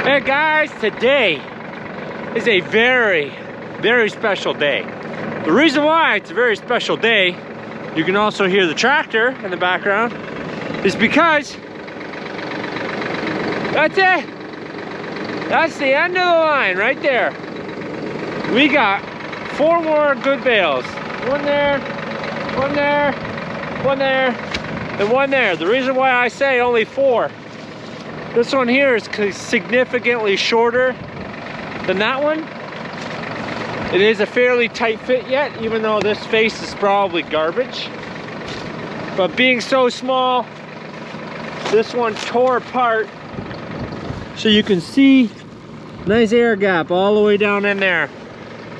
Hey guys, today is a very, very special day. The reason why it's a very special day, you can also hear the tractor in the background, is because that's it. That's the end of the line right there. We got 4 more good bales. One there, one there, one there, and one there. The reason why I say only 4, this one here is significantly shorter than that one. It is a fairly tight fit yet, even though this face is probably garbage. But being so small, this one tore apart. So you can see nice air gap all the way down in there.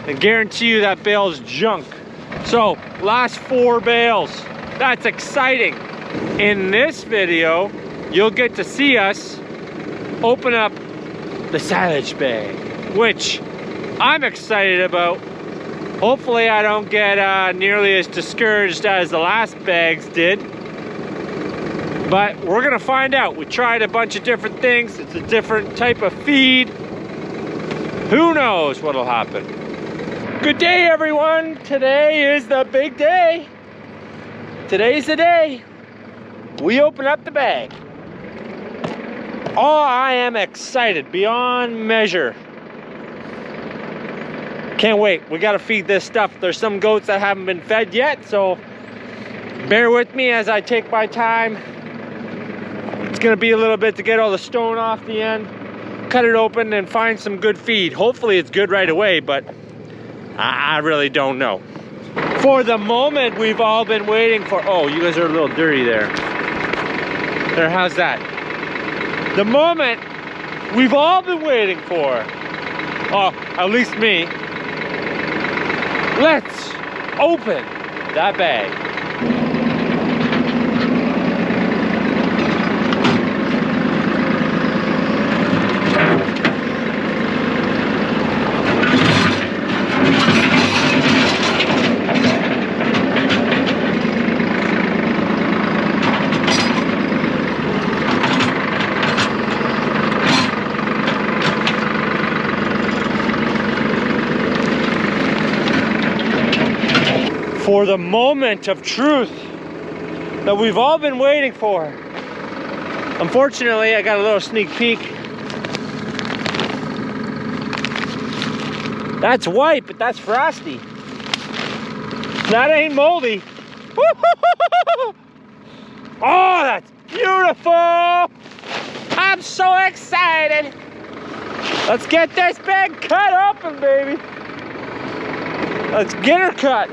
I guarantee you that bale's junk. So last 4 bales, that's exciting. In this video, you'll get to see us open up the silage bag, which I'm excited about. Hopefully I don't get nearly as discouraged as the last bags did, but we're gonna find out. We tried a bunch of different things. It's a different type of feed. Who knows what'll happen. Good day, everyone. Today is the big day. Today's the day we open up the bag. Oh, I am excited beyond measure. Can't wait. We got to feed this stuff. There's some goats that haven't been fed yet, so bear with me as I take my time. It's going to be a little bit to get all the stone off the end, cut it open, and find some good feed. Hopefully it's good right away, but I really don't know. For the moment we've all been waiting for. Oh, you guys are a little dirty there. There, how's that? The moment we've all been waiting for. Oh, at least me. Let's open that bag. For the moment of truth that we've all been waiting for. Unfortunately, I got a little sneak peek. That's white, but that's frosty. That ain't moldy. Oh, that's beautiful. I'm so excited. Let's get this bag cut open, baby. Let's get her cut.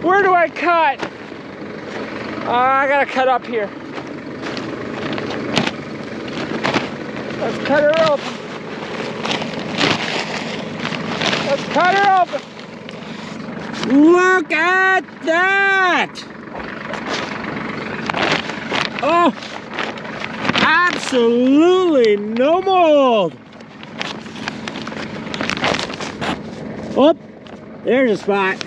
Where do I cut? I gotta cut up here. Let's cut her open. Let's cut her open. Look at that! Oh, absolutely no mold. Oh, there's a spot.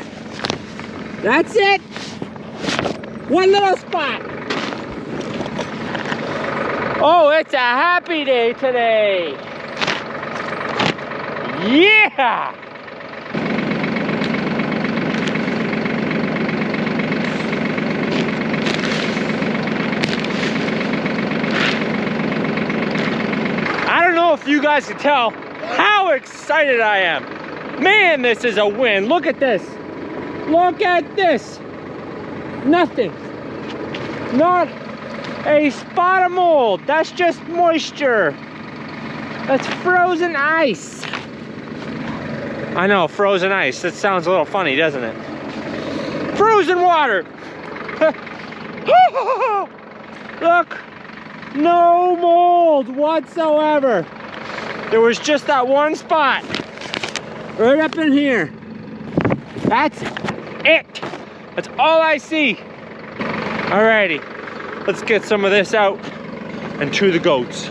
That's it. One little spot. Oh, it's a happy day today. Yeah. I don't know if you guys can tell how excited I am. Man, this is a win. Look at this. Look at this. Nothing. Not a spot of mold. That's just moisture. That's frozen ice. I know, frozen ice. That sounds a little funny, doesn't it? Frozen water. Look. No mold whatsoever. There was just that one spot. Right up in here. That's it. That's all I see. Alrighty, let's get some of this out and to the goats.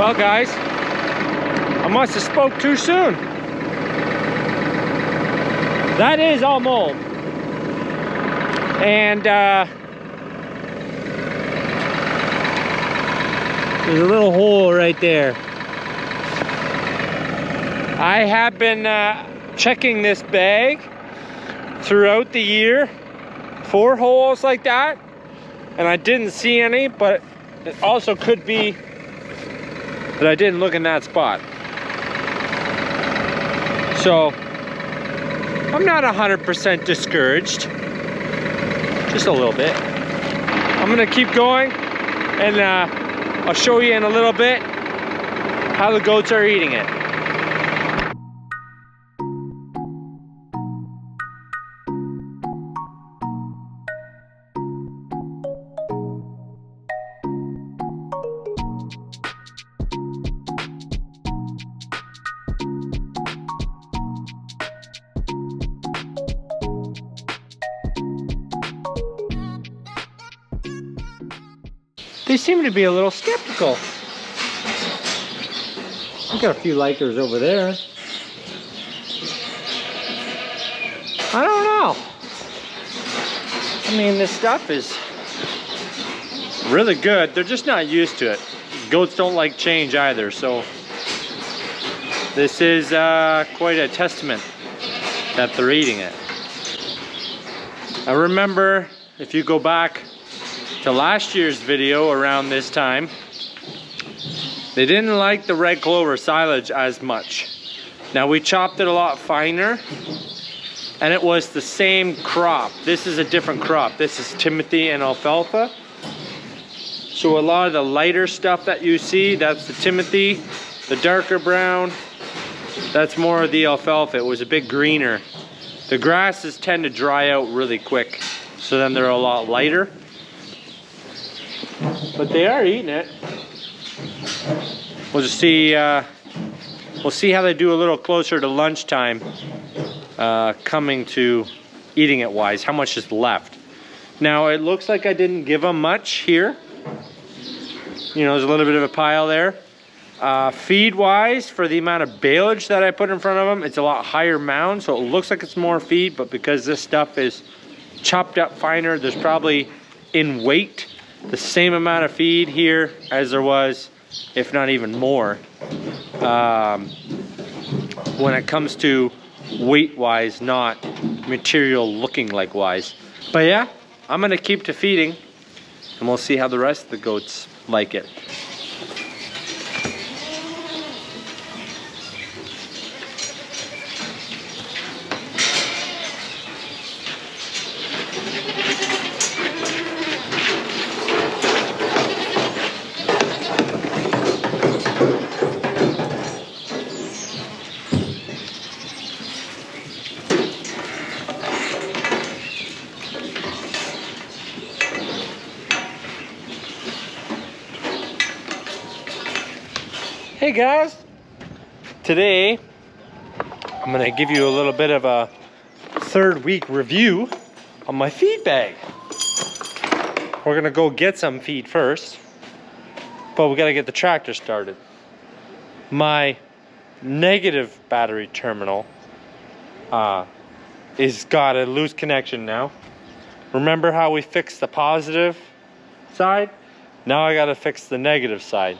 Well, guys, I must have spoke too soon. That is all mold. And there's a little hole right there. I have been checking this bag throughout the year for holes like that, and I didn't see any, but it also could be that I didn't look in that spot. So I'm not 100% discouraged, just a little bit. I'm gonna keep going, and I'll show you in a little bit how the goats are eating it. They seem to be a little skeptical. I've got a few likers over there. I don't know. I mean, this stuff is really good. They're just not used to it. Goats don't like change either, so this is quite a testament that they're eating it. I remember, if you go back to last year's video around this time, they didn't like the red clover silage as much. Now, we chopped it a lot finer, and it was the same crop. This is a different crop. This is Timothy and alfalfa. So a lot of the lighter stuff that you see, that's the Timothy. The darker brown, that's more of the alfalfa. It was a bit greener. The grasses tend to dry out really quick, so then they're a lot lighter. But they are eating it. We'll just see. We'll see how they do a little closer to lunchtime. Coming to eating it wise, how much is left? Now it looks like I didn't give them much here. You know, there's a little bit of a pile there. Feed wise, for the amount of baleage that I put in front of them, it's a lot higher mound, so it looks like it's more feed. But because this stuff is chopped up finer, there's probably in weight the same amount of feed here as there was, if not even more, when it comes to weight wise, not material looking like wise. But yeah, I'm gonna keep to feeding, and we'll see how the rest of the goats like it. Hey guys, today I'm gonna give you a little bit of a third week review on my feed bag. We're gonna go get some feed first, but we gotta get the tractor started. My negative battery terminal is got a loose connection now. Remember how we fixed the positive side? Now I gotta fix the negative side.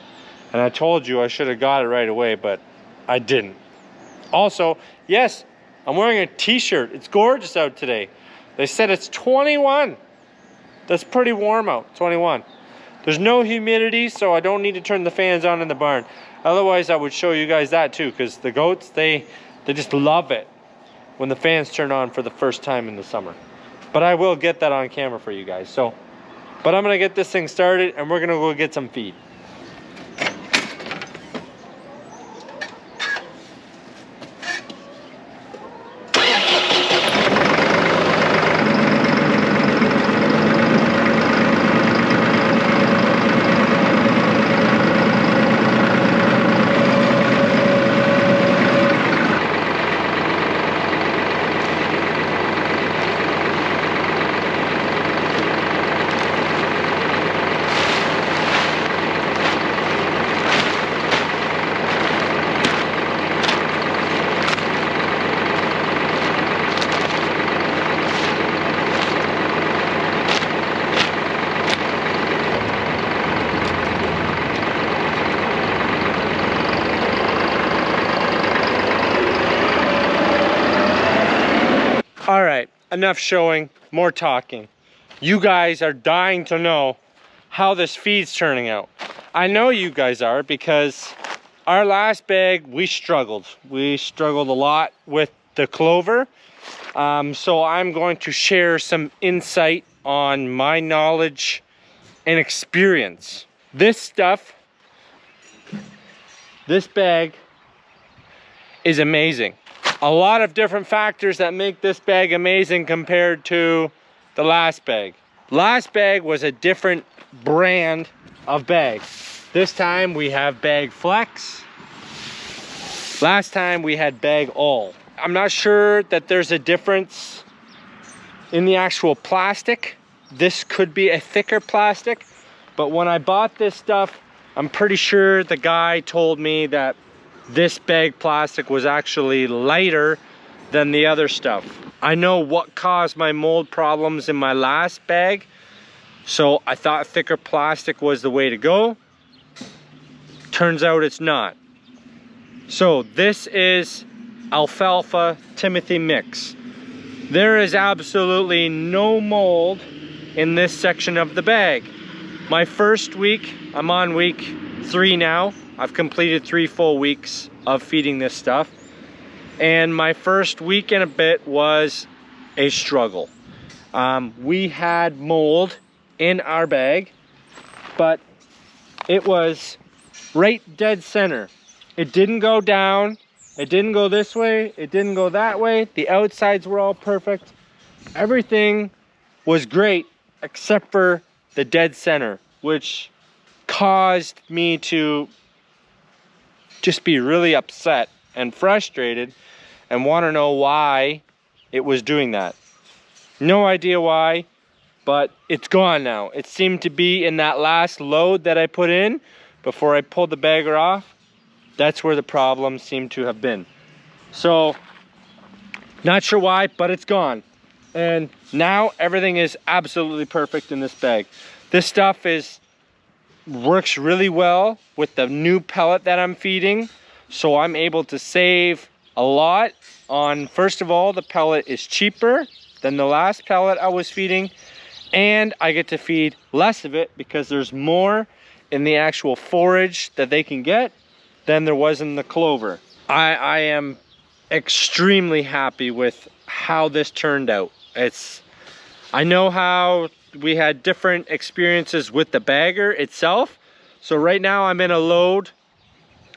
And I told you I should have got it right away, but I didn't. Also, yes, I'm wearing a t-shirt. It's gorgeous out today. They said it's 21. That's pretty warm out, 21. There's no humidity, so I don't need to turn the fans on in the barn. Otherwise, I would show you guys that too, because the goats, they just love it when the fans turn on for the first time in the summer. But I will get that on camera for you guys. But I'm gonna get this thing started, and we're gonna go get some feed. enough showing, more talking. You guys are dying to know how this feed's turning out. I know you guys are, because our last bag, we struggled. We struggled a lot with the clover. So I'm going to share some insight on my knowledge and experience. This stuff, this bag is amazing. A lot of different factors that make this bag amazing compared to the last bag. Last bag was a different brand of bag. This time we have Bag Flex. Last time we had Bag All. I'm not sure that there's a difference in the actual plastic. This could be a thicker plastic, but when I bought this stuff, I'm pretty sure the guy told me that this bag plastic was actually lighter than the other stuff. I know what caused my mold problems in my last bag, so I thought thicker plastic was the way to go. Turns out it's not. So this is Alfalfa Timothy mix. There is absolutely no mold in this section of the bag. My first week, I'm on week 3 now. I've completed 3 full weeks of feeding this stuff. And my first week and a bit was a struggle. We had mold in our bag, but it was right dead center. It didn't go down. It didn't go this way. It didn't go that way. The outsides were all perfect. Everything was great except for the dead center, which caused me to just be really upset and frustrated and want to know why it was doing that. No idea why, but it's gone now. It seemed to be in that last load that I put in before I pulled the bagger off. That's where the problem seemed to have been. So, not sure why, but it's gone. And now everything is absolutely perfect in this bag. This stuff works really well with the new pellet that I'm feeding. So I'm able to save a lot on, first of all, the pellet is cheaper than the last pellet I was feeding. And I get to feed less of it because there's more in the actual forage that they can get than there was in the clover. I am extremely happy with how this turned out. I know how we had different experiences with the bagger itself. So right now I'm in a load.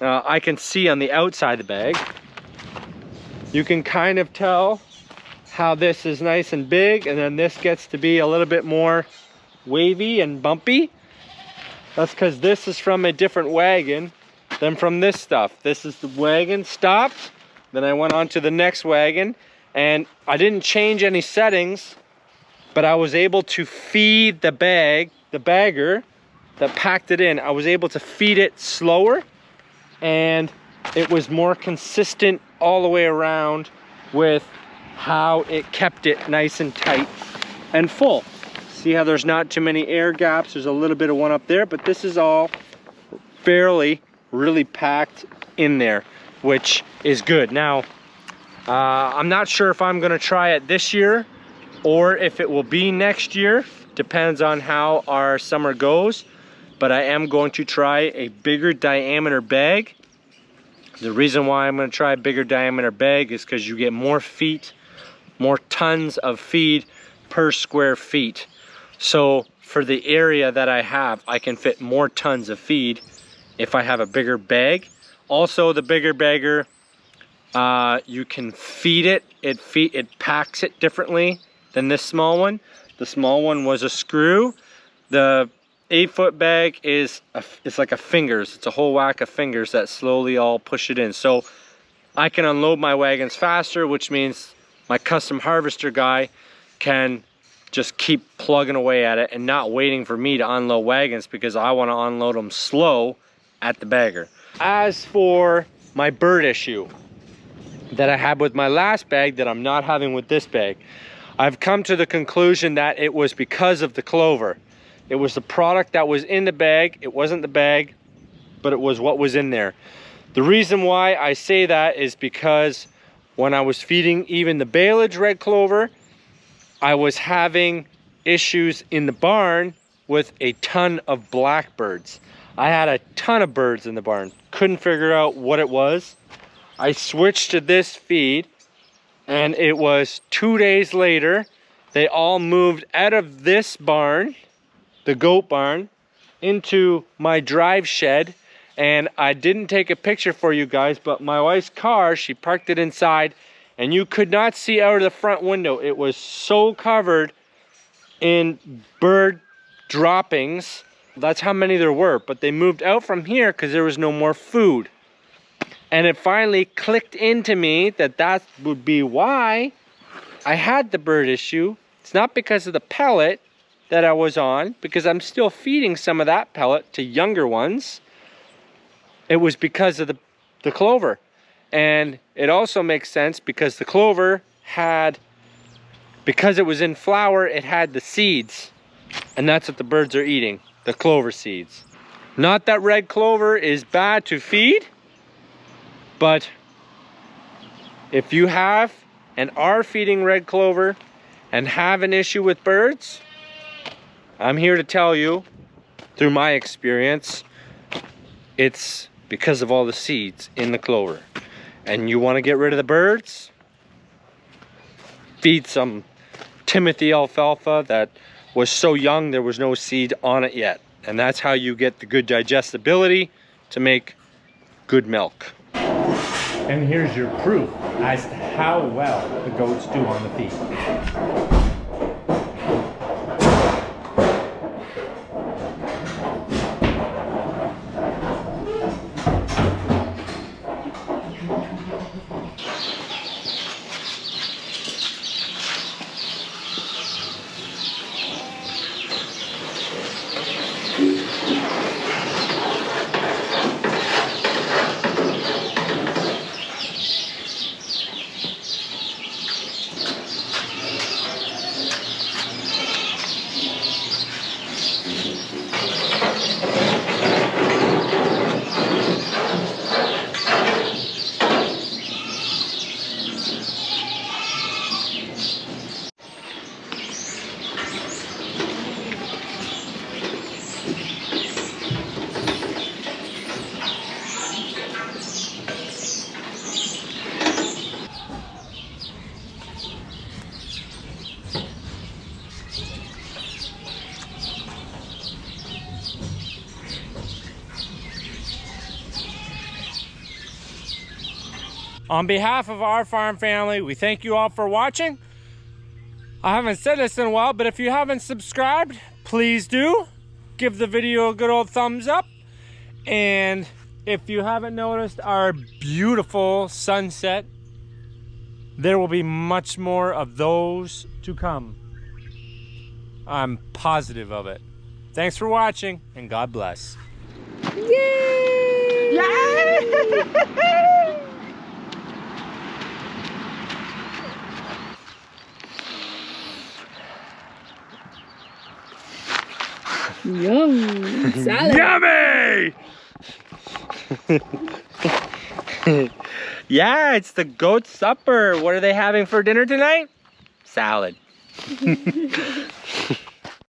I can see on the outside of the bag. You can kind of tell how this is nice and big, and then this gets to be a little bit more wavy and bumpy. That's because this is from a different wagon than from this stuff. This is the wagon stopped, then I went on to the next wagon, and I didn't change any settings, but I was able to feed the bagger that packed it in. I was able to feed it slower, and it was more consistent all the way around with how it kept it nice and tight and full. See how there's not too many air gaps? There's a little bit of one up there, but this is all fairly really packed in there, which is good. Now, I'm not sure if I'm gonna try it this year or if it will be next year. Depends on how our summer goes, but I am going to try a bigger diameter bag. The reason why I'm gonna try a bigger diameter bag is because you get more feet, more tons of feed per square feet. So for the area that I have, I can fit more tons of feed if I have a bigger bag. Also, the bigger bagger, you can feed it. It packs it differently than this small one. The small one was a screw. The 8-foot bag it's like a fingers. It's a whole whack of fingers that slowly all push it in. So I can unload my wagons faster, which means my custom harvester guy can just keep plugging away at it and not waiting for me to unload wagons because I want to unload them slow at the bagger. As for my bird issue that I had with my last bag that I'm not having with this bag, I've come to the conclusion that it was because of the clover. It was the product that was in the bag. It wasn't the bag, but it was what was in there. The reason why I say that is because when I was feeding even the baleage red clover, I was having issues in the barn with a ton of blackbirds. I had a ton of birds in the barn. Couldn't figure out what it was. I switched to this feed, and it was 2 days later, they all moved out of this barn, the goat barn, into my drive shed. And I didn't take a picture for you guys, but my wife's car, she parked it inside, and you could not see out of the front window. It was so covered in bird droppings. That's how many there were, but they moved out from here because there was no more food. And it finally clicked into me that that would be why I had the bird issue. It's not because of the pellet that I was on, because I'm still feeding some of that pellet to younger ones. It was because of the clover. And it also makes sense because the clover had, because it was in flower, it had the seeds. And that's what the birds are eating, the clover seeds. Not that red clover is bad to feed, but if you have and are feeding red clover and have an issue with birds, I'm here to tell you, through my experience, it's because of all the seeds in the clover. And you want to get rid of the birds? Feed some Timothy alfalfa that was so young there was no seed on it yet. And that's how you get the good digestibility to make good milk. And here's your proof as to how well the goats do on the feed. On behalf of our farm family, we thank you all for watching. I haven't said this in a while, but if you haven't subscribed, please do. Give the video a good old thumbs up. And if you haven't noticed our beautiful sunset, there will be much more of those to come. I'm positive of it. Thanks for watching, and God bless. Yay! Yay! Yum! Salad! Yummy! Yeah, it's the goat supper. What are they having for dinner tonight? Salad.